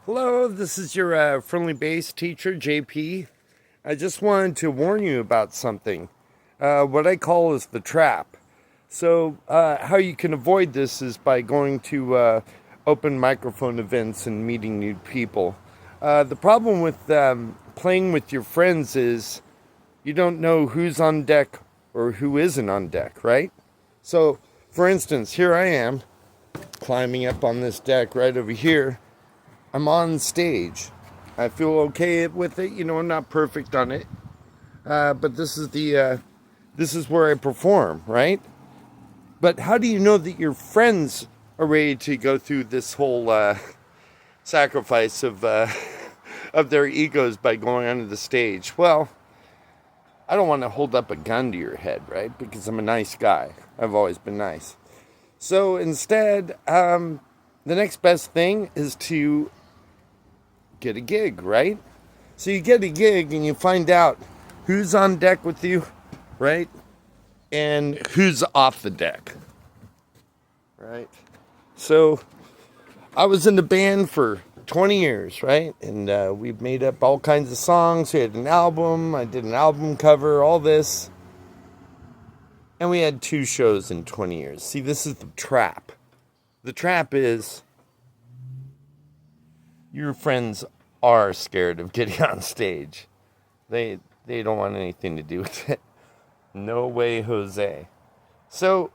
Hello, this is your friendly bass teacher, JP. I just wanted to warn you about something. What I call is the trap. So, how you can avoid this is by going to open microphone events and meeting new people. The problem with playing with your friends is you don't know who's on deck or who isn't on deck, right? So, for instance, here I am climbing up on this deck right over here. I'm on stage. I feel okay with it. I'm not perfect on it, but this is where I perform, right? But how do you know that your friends are ready to go through this whole sacrifice of of their egos by going onto the stage? Well, I don't want to hold up a gun to your head, right? Because I'm a nice guy. I've always been nice. So instead, the next best thing is to get a gig, right? So you get a gig and you find out who's on deck with you, right? And who's off the deck, right? So I was in the band for 20 years, right? And we've made up all kinds of songs. We had an album. I did an album cover, all this. And we had 2 shows in 20 years. See, this is the trap. The trap is your friends are scared of getting on stage. They don't want anything to do with it. No way, Jose. So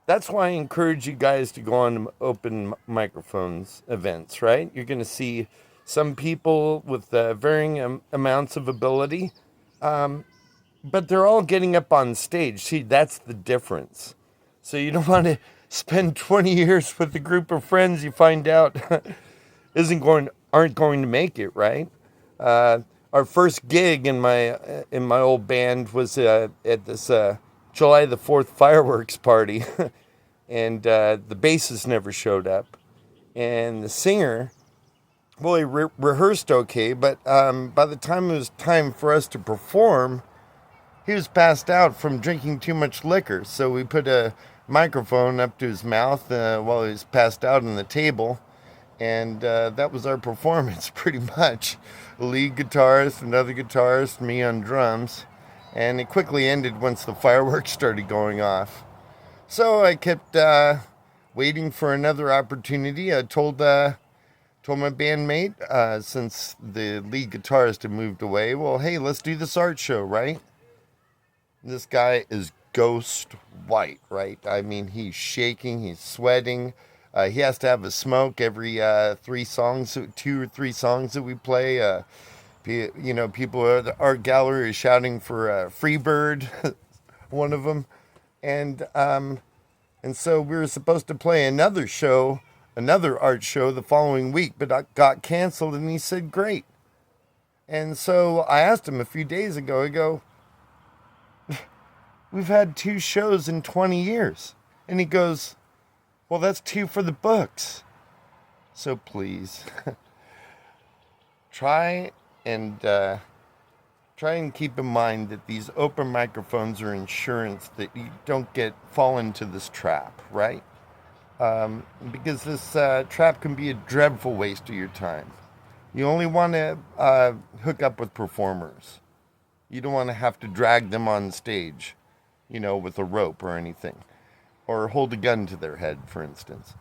that's why I encourage you guys to go on open microphones events, right? You're going to see some people with varying amounts of ability, but they're all getting up on stage. See, that's the difference. So you don't want to spend 20 years with a group of friends you find out aren't going to make it, right? Our first gig in my old band was at this July the 4th fireworks party, and the bassist never showed up, and the singer, well, he rehearsed okay, but by the time it was time for us to perform, he was passed out from drinking too much liquor. So we put a microphone up to his mouth while he was passed out on the table. And that was our performance, pretty much. A lead guitarist, another guitarist, me on drums. And it quickly ended once the fireworks started going off. So I kept waiting for another opportunity. I told my bandmate, since the lead guitarist had moved away, well, hey, let's do this art show, right? This guy is ghost white, right? I mean, he's shaking, he's sweating. He has to have a smoke every 3 songs, 2 or 3 songs that we play. People at the art gallery are shouting for Freebird, one of them, and so we were supposed to play another art show the following week, but it got canceled, and he said great. And so I asked him a few days ago. I go, we've had 2 shows in 20 years, and he goes, well, that's 2 for the books. So please, try and keep in mind that these open microphones are insurance that you don't fall into this trap, right? Because this trap can be a dreadful waste of your time. You only want to hook up with performers. You don't want to have to drag them on stage, with a rope or anything. Or hold a gun to their head, for instance.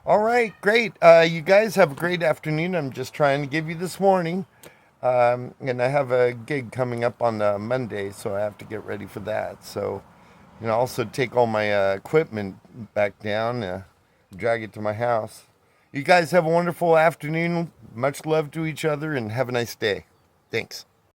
All right, great. You guys have a great afternoon. I'm just trying to give you this warning. And I have a gig coming up on Monday, so I have to get ready for that. So, also take all my equipment back down, drag it to my house. You guys have a wonderful afternoon. Much love to each other, and have a nice day. Thanks.